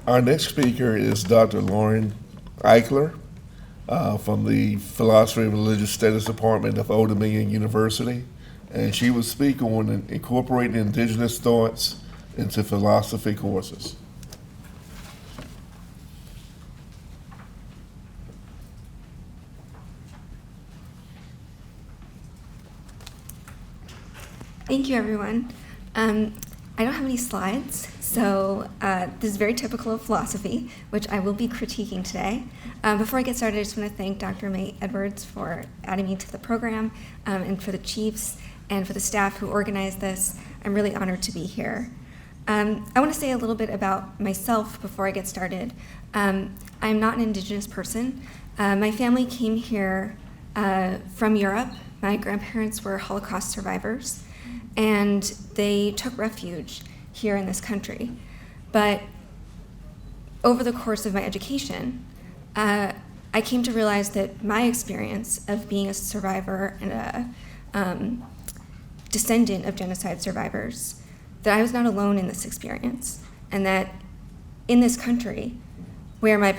Our next speaker is Dr. Lauren Eichler from the Philosophy and Religious Studies Department of Old Dominion University, and she will speak on incorporating indigenous thoughts into philosophy courses. Thank you, everyone. I don't have any slides, so this is very typical of philosophy, which I will be critiquing today. Before I get started, I just want to thank Dr. May Edwards for adding me to the program, and for the chiefs and for the staff who organized this. I'm really honored to be here. I want to say a little bit about myself before I get started. I'm not an Indigenous person. My family came here from Europe. My grandparents were Holocaust survivors, and they took refuge here in this country. But over the course of my education, I came to realize that my experience of being a survivor and a descendant of genocide survivors, that I was not alone in this experience, and that in this country, where my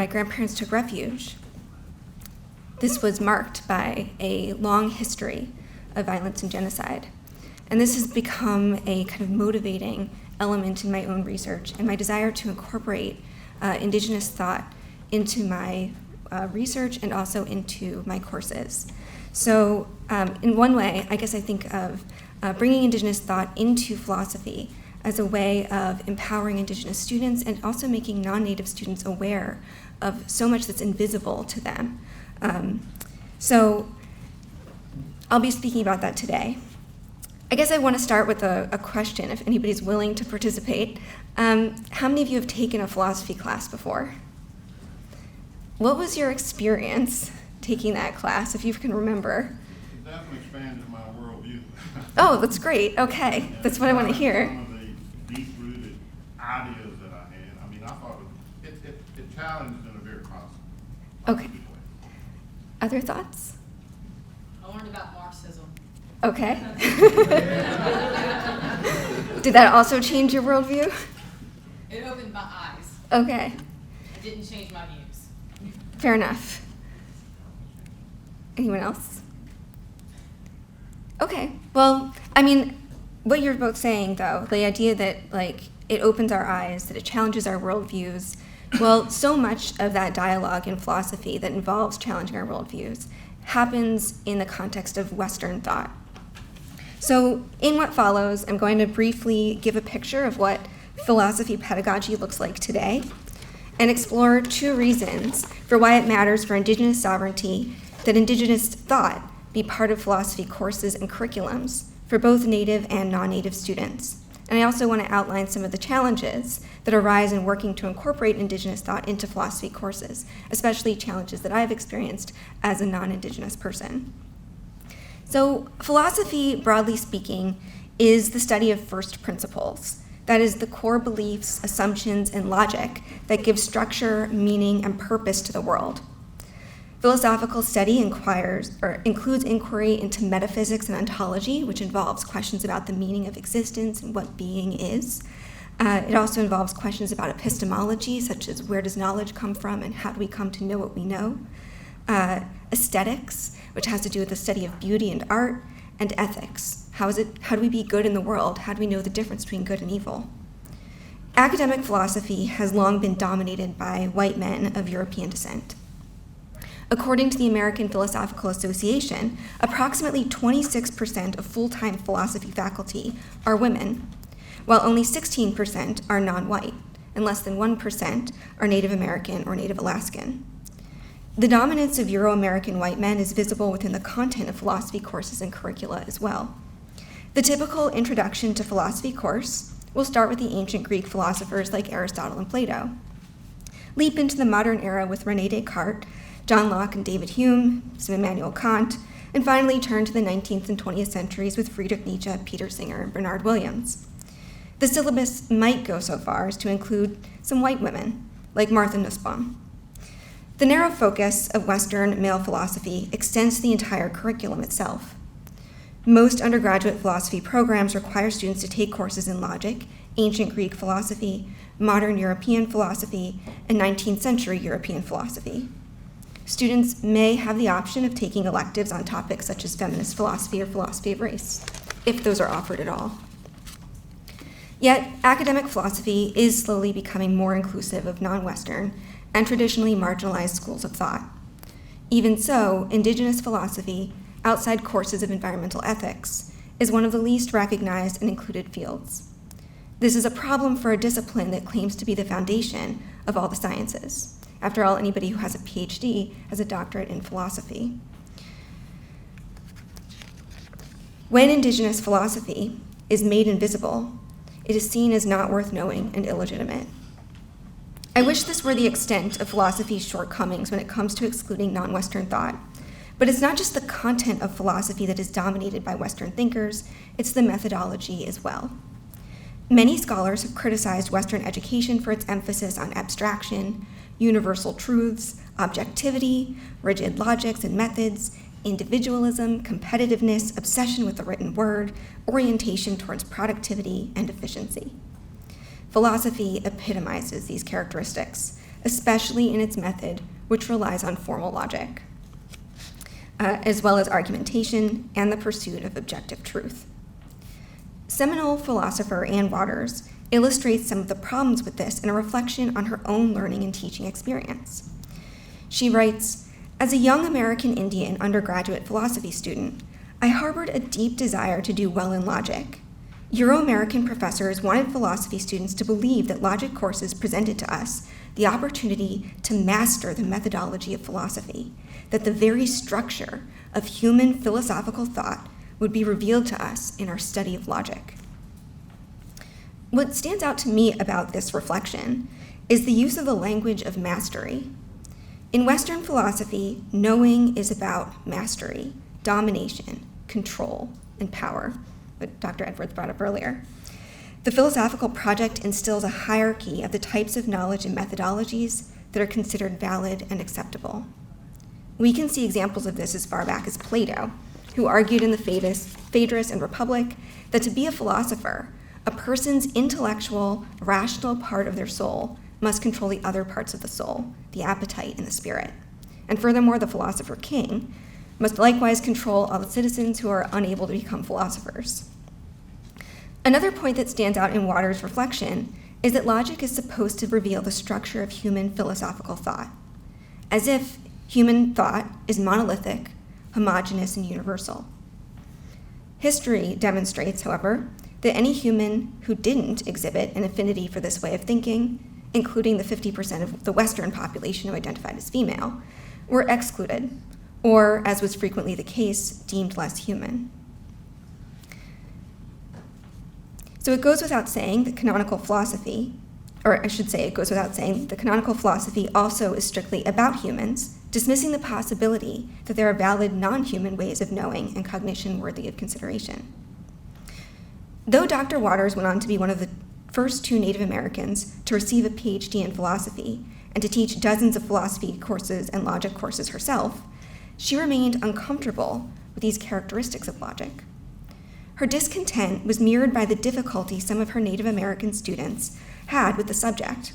grandparents took refuge, this was marked by a long history of violence and genocide. And this has become a kind of motivating element in my own research and my desire to incorporate Indigenous thought into my research and also into my courses. So in one way, I guess I think of bringing Indigenous thought into philosophy as a way of empowering Indigenous students and also making non-Native students aware of so much that's invisible to them. So I'll be speaking about that today. I guess I want to start with a question, if anybody's willing to participate. How many of you have taken a philosophy class before? What was your experience taking that class, if you can remember? It definitely expanded my worldview. Oh, that's great. Okay, that's what I want to hear. Some of the deep-rooted ideas that I had, I mean, I thought it challenged in a very positive Okay. way. Other thoughts? I learned about Marxism. Okay. Did that also change your worldview? It opened my eyes. Okay, It didn't change my views. fair enough. Anyone else? Okay, well, I mean, what you're both saying, though, the idea that, like, it opens our eyes, that it challenges our worldviews, well, so much of that dialogue in philosophy that involves challenging our worldviews happens in the context of Western thought. So in what follows, I'm going to briefly give a picture of what philosophy pedagogy looks like today and explore two reasons for why it matters for Indigenous sovereignty that Indigenous thought be part of philosophy courses and curriculums for both Native and non-Native students. And I also want to outline some of the challenges that arise in working to incorporate Indigenous thought into philosophy courses, especially challenges that I've experienced as a non-Indigenous person. So philosophy, broadly speaking, is the study of first principles. That is the core beliefs, assumptions, and logic that give structure, meaning, and purpose to the world. Philosophical study includes inquiry into metaphysics and ontology, which involves questions about the meaning of existence and what being is. It also involves questions about epistemology, such as where does knowledge come from and how do we come to know what we know. Aesthetics, which has to do with the study of beauty and art, and ethics. How do we be good in the world? How do we know the difference between good and evil? Academic philosophy has long been dominated by white men of European descent. According to the American Philosophical Association, approximately 26% of full-time philosophy faculty are women, while only 16% are non-white, and less than 1% are Native American or Native Alaskan. The dominance of Euro-American white men is visible within the content of philosophy courses and curricula as well. The typical introduction to philosophy course will start with the ancient Greek philosophers like Aristotle and Plato, leap into the modern era with René Descartes, John Locke and David Hume, some Immanuel Kant, and finally turn to the 19th and 20th centuries with Friedrich Nietzsche, Peter Singer, and Bernard Williams. The syllabus might go so far as to include some white women, like Martha Nussbaum. The narrow focus of Western male philosophy extends to the entire curriculum itself. Most undergraduate philosophy programs require students to take courses in logic, ancient Greek philosophy, modern European philosophy, and 19th century European philosophy. Students may have the option of taking electives on topics such as feminist philosophy or philosophy of race, if those are offered at all. Yet, academic philosophy is slowly becoming more inclusive of non-Western and traditionally marginalized schools of thought. Even so, Indigenous philosophy, outside courses of environmental ethics, is one of the least recognized and included fields. This is a problem for a discipline that claims to be the foundation of all the sciences. After all, anybody who has a PhD has a doctorate in philosophy. When Indigenous philosophy is made invisible, it is seen as not worth knowing and illegitimate. I wish this were the extent of philosophy's shortcomings when it comes to excluding non-Western thought. But it's not just the content of philosophy that is dominated by Western thinkers, it's the methodology as well. Many scholars have criticized Western education for its emphasis on abstraction, universal truths, objectivity, rigid logics and methods, individualism, competitiveness, obsession with the written word, orientation towards productivity and efficiency. Philosophy epitomizes these characteristics, especially in its method, which relies on formal logic, as well as argumentation and the pursuit of objective truth. Seminole philosopher Anne Waters illustrates some of the problems with this in a reflection on her own learning and teaching experience. She writes, "As a young American Indian undergraduate philosophy student, I harbored a deep desire to do well in logic. Euro-American professors wanted philosophy students to believe that logic courses presented to us the opportunity to master the methodology of philosophy, that the very structure of human philosophical thought would be revealed to us in our study of logic." What stands out to me about this reflection is the use of the language of mastery. In Western philosophy, knowing is about mastery, domination, control, and power, what Dr. Edwards brought up earlier. The philosophical project instills a hierarchy of the types of knowledge and methodologies that are considered valid and acceptable. We can see examples of this as far back as Plato, who argued in the Phaedrus and Republic that to be a philosopher, a person's intellectual, rational part of their soul must control the other parts of the soul, the appetite and the spirit. And furthermore, the philosopher king must likewise control all the citizens who are unable to become philosophers. Another point that stands out in Waters' reflection is that logic is supposed to reveal the structure of human philosophical thought, as if human thought is monolithic, homogeneous, and universal. History demonstrates, however, that any human who didn't exhibit an affinity for this way of thinking, including the 50% of the Western population who identified as female, were excluded, or, as was frequently the case, deemed less human. So it goes without saying that canonical philosophy, or I should say it goes without saying that canonical philosophy also is strictly about humans, dismissing the possibility that there are valid non-human ways of knowing and cognition worthy of consideration. Though Dr. Waters went on to be one of the first 2 Native Americans to receive a PhD in philosophy and to teach dozens of philosophy courses and logic courses herself, she remained uncomfortable with these characteristics of logic. Her discontent was mirrored by the difficulty some of her Native American students had with the subject.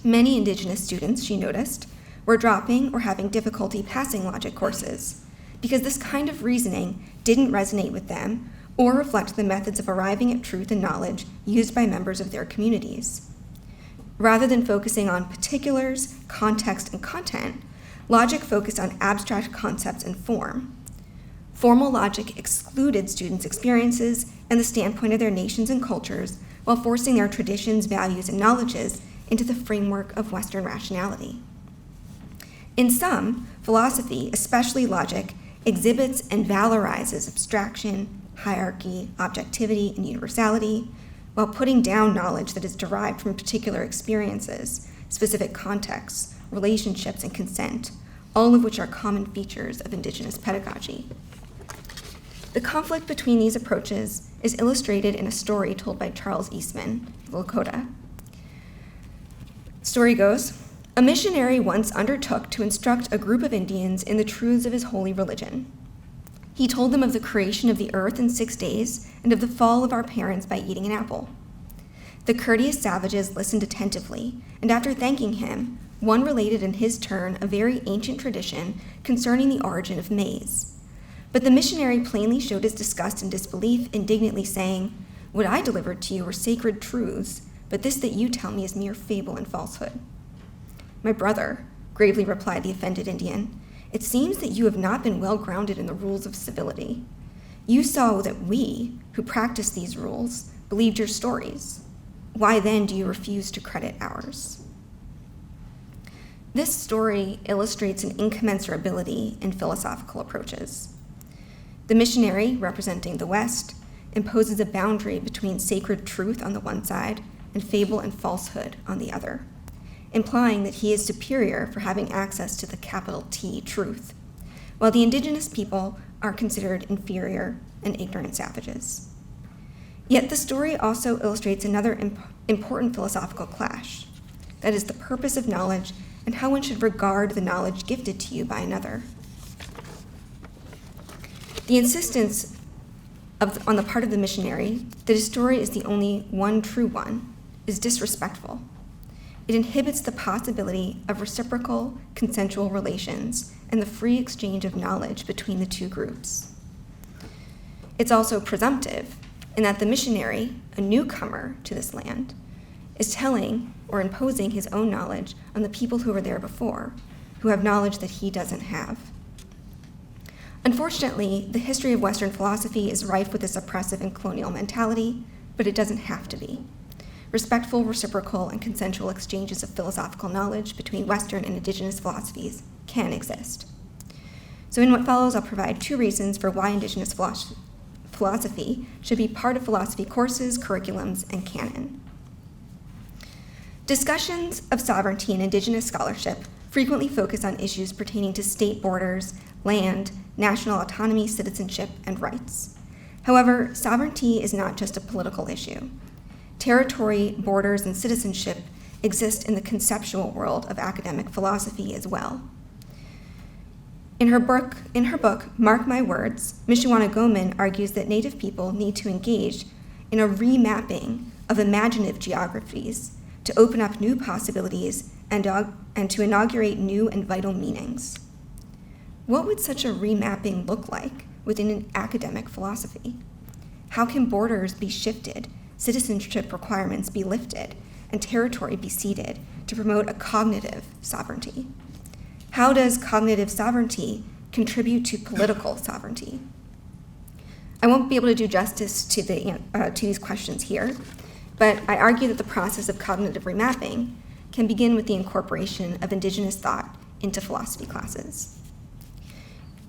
Many Indigenous students, she noticed, were dropping or having difficulty passing logic courses because this kind of reasoning didn't resonate with them or reflect the methods of arriving at truth and knowledge used by members of their communities. Rather than focusing on particulars, context, and content, logic focused on abstract concepts and form. Formal logic excluded students' experiences and the standpoint of their nations and cultures while forcing their traditions, values, and knowledges into the framework of Western rationality. In sum, philosophy, especially logic, exhibits and valorizes abstraction, hierarchy, objectivity, and universality, while putting down knowledge that is derived from particular experiences, specific contexts, relationships, and consent, all of which are common features of Indigenous pedagogy. The conflict between these approaches is illustrated in a story told by Charles Eastman, of Lakota. The story goes, a missionary once undertook to instruct a group of Indians in the truths of his holy religion. He told them of the creation of the earth in 6 days and of the fall of our parents by eating an apple. The courteous savages listened attentively, and after thanking him, one related in his turn a very ancient tradition concerning the origin of maize. But the missionary plainly showed his disgust and disbelief, indignantly saying, "What I delivered to you were sacred truths, but this that you tell me is mere fable and falsehood." "My brother," gravely replied the offended Indian, "it seems that you have not been well grounded in the rules of civility. You saw that we, who practice these rules, believed your stories. Why then do you refuse to credit ours?" This story illustrates an incommensurability in philosophical approaches. The missionary, representing the West, imposes a boundary between sacred truth on the one side and fable and falsehood on the other, implying that he is superior for having access to the capital T truth, while the indigenous people are considered inferior and ignorant savages. Yet the story also illustrates another important philosophical clash, that is the purpose of knowledge and how one should regard the knowledge gifted to you by another. The insistence on the part of the missionary that his story is the only one true one is disrespectful. It inhibits the possibility of reciprocal, consensual relations and the free exchange of knowledge between the two groups. It's also presumptive in that the missionary, a newcomer to this land, is telling or imposing his own knowledge on the people who were there before, who have knowledge that he doesn't have. Unfortunately, the history of Western philosophy is rife with this oppressive and colonial mentality, but it doesn't have to be. Respectful, reciprocal, and consensual exchanges of philosophical knowledge between Western and indigenous philosophies can exist. So in what follows, I'll provide 2 reasons for why indigenous philosophy should be part of philosophy courses, curriculums, and canon. Discussions of sovereignty in indigenous scholarship frequently focus on issues pertaining to state borders, land, national autonomy, citizenship, and rights. However, sovereignty is not just a political issue. Territory, borders, and citizenship exist in the conceptual world of academic philosophy as well. In her book, Mark My Words, Mishiwana Goman argues that Native people need to engage in a remapping of imaginative geographies to open up new possibilities and to inaugurate new and vital meanings. What would such a remapping look like within an academic philosophy? How can borders be shifted, citizenship requirements be lifted, and territory be ceded to promote a cognitive sovereignty? How does cognitive sovereignty contribute to political sovereignty? I won't be able to do justice to these questions here, but I argue that the process of cognitive remapping can begin with the incorporation of indigenous thought into philosophy classes.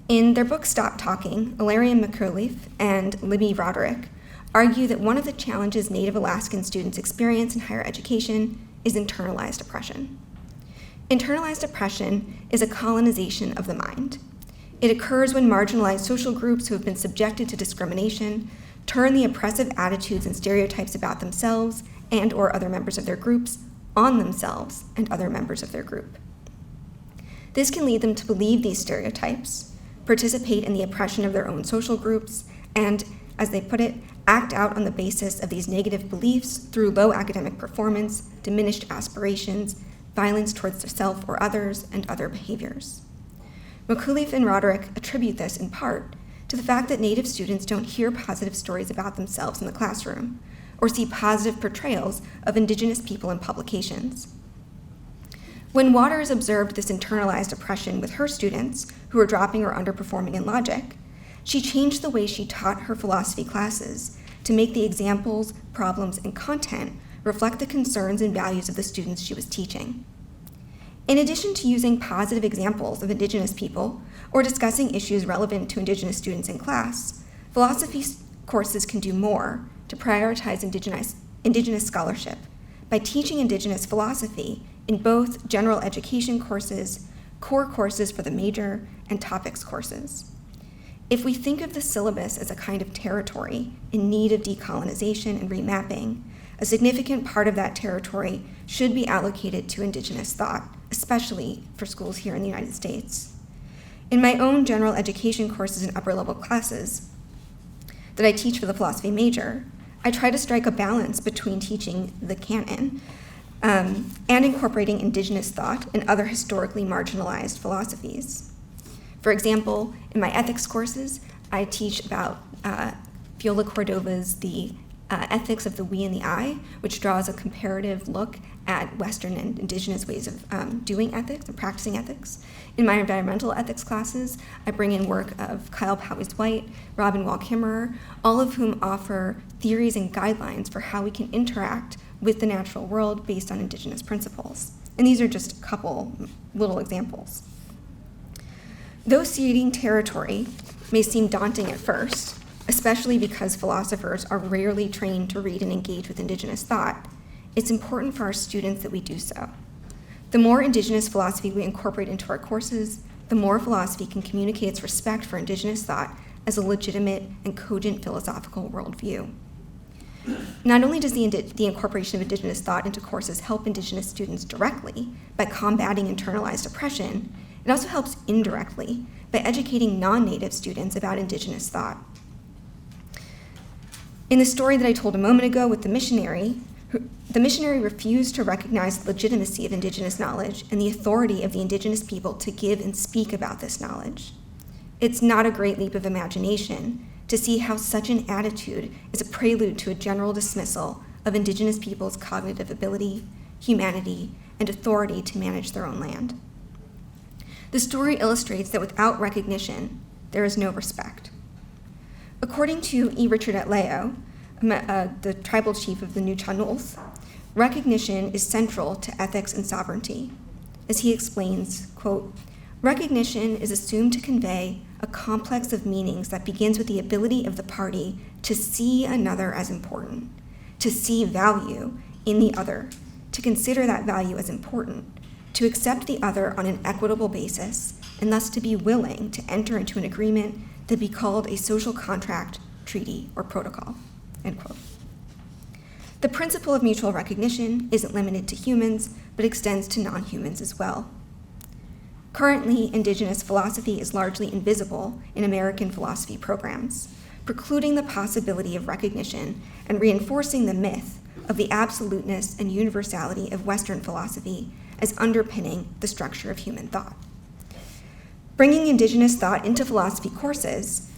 In their book Stop Talking, Ilarian McAuliffe and Libby Roderick argue that one of the challenges Native Alaskan students experience in higher education is internalized oppression. Internalized oppression is a colonization of the mind. It occurs when marginalized social groups who have been subjected to discrimination turn the oppressive attitudes and stereotypes about themselves and or other members of their groups on themselves and other members of their group. This can lead them to believe these stereotypes, participate in the oppression of their own social groups, and, as they put it, act out on the basis of these negative beliefs through low academic performance, diminished aspirations, violence towards self or others, and other behaviors. McAuliffe and Roderick attribute this in part to the fact that Native students don't hear positive stories about themselves in the classroom or see positive portrayals of Indigenous people in publications. When Waters observed this internalized oppression with her students who were dropping or underperforming in logic, she changed the way she taught her philosophy classes to make the examples, problems, and content reflect the concerns and values of the students she was teaching. In addition to using positive examples of Indigenous people or discussing issues relevant to Indigenous students in class, philosophy courses can do more to prioritize Indigenous scholarship by teaching Indigenous philosophy in both general education courses, core courses for the major, and topics courses. If we think of the syllabus as a kind of territory in need of decolonization and remapping, a significant part of that territory should be allocated to Indigenous thought, especially for schools here in the United States. In my own general education courses and upper level classes that I teach for the philosophy major, I try to strike a balance between teaching the canon and incorporating Indigenous thought and other historically marginalized philosophies. For example, in my ethics courses, I teach about Viola Cordova's The Ethics of the We and the I, which draws a comparative look at Western and Indigenous ways of doing ethics and practicing ethics. In my environmental ethics classes, I bring in work of Kyle Powys-White, Robin Wall-Kimmerer, all of whom offer theories and guidelines for how we can interact with the natural world based on Indigenous principles. And these are just a couple little examples. Though ceding territory may seem daunting at first, especially because philosophers are rarely trained to read and engage with Indigenous thought, it's important for our students that we do so. The more Indigenous philosophy we incorporate into our courses, the more philosophy can communicate its respect for Indigenous thought as a legitimate and cogent philosophical worldview. Not only does the incorporation of Indigenous thought into courses help Indigenous students directly by combating internalized oppression, it also helps indirectly by educating non-Native students about Indigenous thought. In the story that I told a moment ago with the missionary refused to recognize the legitimacy of Indigenous knowledge and the authority of the Indigenous people to give and speak about this knowledge. It's not a great leap of imagination to see how such an attitude is a prelude to a general dismissal of Indigenous people's cognitive ability, humanity, and authority to manage their own land. The story illustrates that without recognition, there is no respect. According to E. Richard Atleo, the tribal chief of the Nuu-chah-nulth, recognition is central to ethics and sovereignty. As he explains, quote, "Recognition is assumed to convey a complex of meanings that begins with the ability of the party to see another as important, to see value in the other, to consider that value as important, to accept the other on an equitable basis, and thus to be willing to enter into an agreement that be called a social contract, treaty, or protocol," end quote. The principle of mutual recognition isn't limited to humans, but extends to non-humans as well. Currently, Indigenous philosophy is largely invisible in American philosophy programs, precluding the possibility of recognition and reinforcing the myth of the absoluteness and universality of Western philosophy as underpinning the structure of human thought. Bringing Indigenous thought into philosophy courses,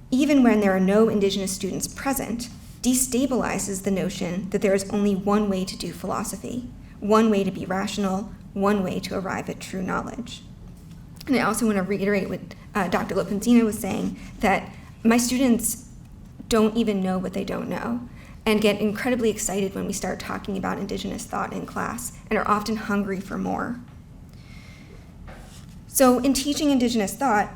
even when there are no Indigenous students present, destabilizes the notion that there is only one way to do philosophy, one way to be rational, one way to arrive at true knowledge. And I also want to reiterate what Dr. Lopenzina was saying, that my students don't even know what they don't know, and get incredibly excited when we start talking about Indigenous thought in class, and are often hungry for more. So in teaching Indigenous thought,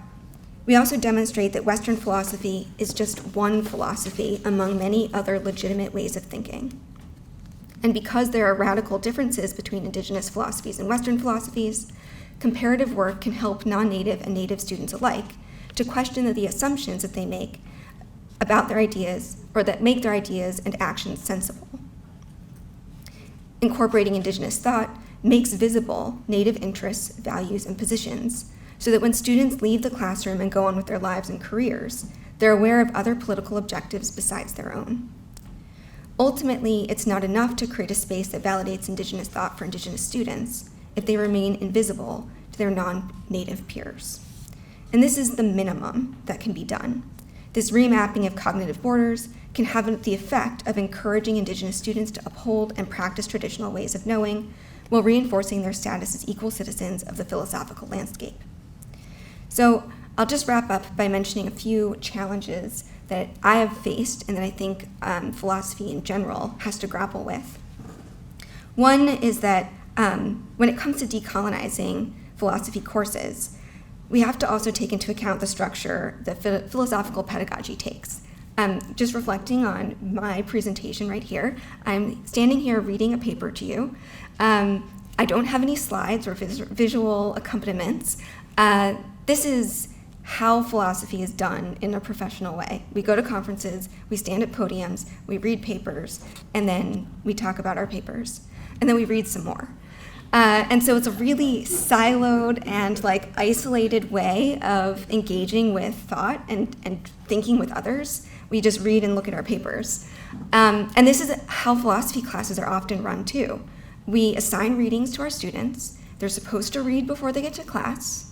we also demonstrate that Western philosophy is just one philosophy among many other legitimate ways of thinking. And because there are radical differences between Indigenous philosophies and Western philosophies, comparative work can help non-Native and Native students alike to question the assumptions that they make about their ideas, or that make their ideas and actions sensible. Incorporating Indigenous thought makes visible Native interests, values, and positions, so that when students leave the classroom and go on with their lives and careers, they're aware of other political objectives besides their own. Ultimately, it's not enough to create a space that validates Indigenous thought for Indigenous students if they remain invisible to their non-Native peers. And this is the minimum that can be done. This remapping of cognitive borders can have the effect of encouraging Indigenous students to uphold and practice traditional ways of knowing while reinforcing their status as equal citizens of the philosophical landscape. So I'll just wrap up by mentioning a few challenges that I have faced and that I think philosophy in general has to grapple with. One is that when it comes to decolonizing philosophy courses, we have to also take into account the structure that philosophical pedagogy takes. Just reflecting on my presentation right here, I'm standing here reading a paper to you. I don't have any slides or visual accompaniments. This is how philosophy is done in a professional way. We go to conferences, we stand at podiums, we read papers, and then we talk about our papers, and then we read some more. And so it's a really siloed and isolated way of engaging with thought and thinking with others, We just read and look at our papers. And this is how philosophy classes are often run too. We assign readings to our students. They're supposed to read before they get to class,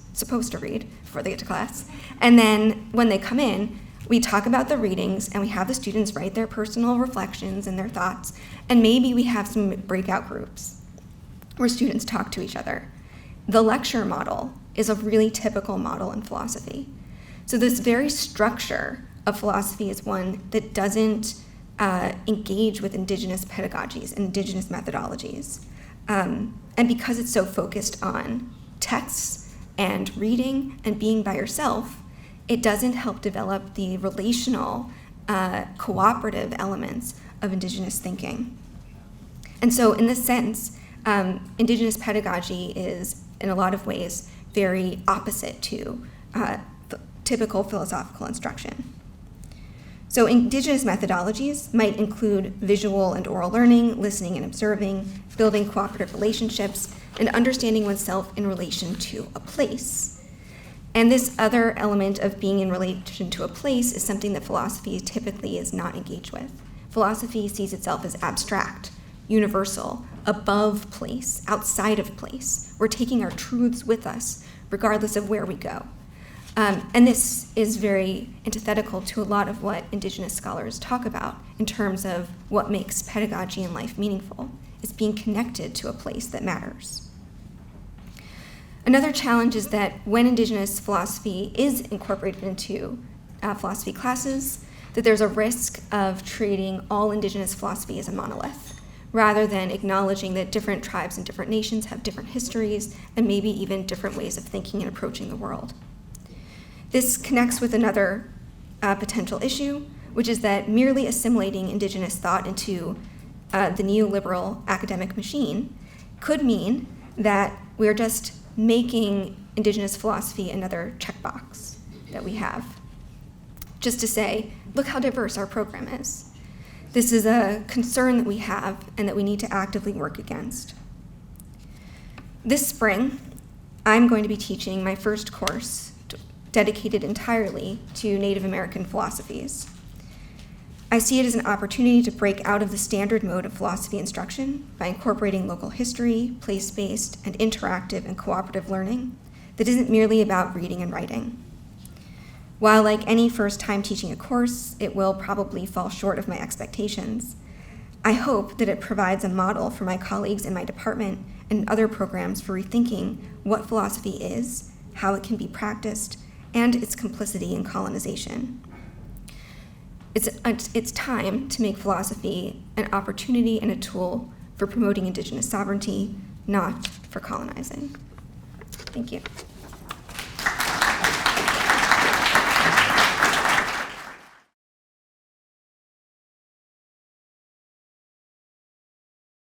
and then when they come in, we talk about the readings and we have the students write their personal reflections and their thoughts, and maybe we have some breakout groups where students talk to each other. The lecture model is a really typical model in philosophy. So this very structure of philosophy is one that doesn't engage with indigenous pedagogies, indigenous methodologies. And because it's so focused on texts and reading and being by yourself, it doesn't help develop the relational, cooperative elements of indigenous thinking. And so in this sense, indigenous pedagogy is, in a lot of ways, very opposite to typical philosophical instruction. So indigenous methodologies might include visual and oral learning, listening and observing, building cooperative relationships, and understanding oneself in relation to a place. And this other element of being in relation to a place is something that philosophy typically is not engaged with. Philosophy sees itself as abstract, universal, above place, outside of place. We're taking our truths with us, regardless of where we go. And this is very antithetical to a lot of what indigenous scholars talk about in terms of what makes pedagogy and life meaningful. It's being connected to a place that matters. Another challenge is that when indigenous philosophy is incorporated into philosophy classes, that there's a risk of treating all indigenous philosophy as a monolith, rather than acknowledging that different tribes and different nations have different histories and maybe even different ways of thinking and approaching the world. This connects with another potential issue, which is that merely assimilating indigenous thought into the neoliberal academic machine could mean that we're just making indigenous philosophy another checkbox that we have, just to say, look how diverse our program is. This is a concern that we have and that we need to actively work against. This spring, I'm going to be teaching my first course dedicated entirely to Native American philosophies. I see it as an opportunity to break out of the standard mode of philosophy instruction by incorporating local history, place-based, and interactive and cooperative learning that isn't merely about reading and writing. While like any first time teaching a course, it will probably fall short of my expectations, I hope that it provides a model for my colleagues in my department and other programs for rethinking what philosophy is, how it can be practiced, and its complicity in colonization. It's time to make philosophy an opportunity and a tool for promoting indigenous sovereignty, not for colonizing. Thank you.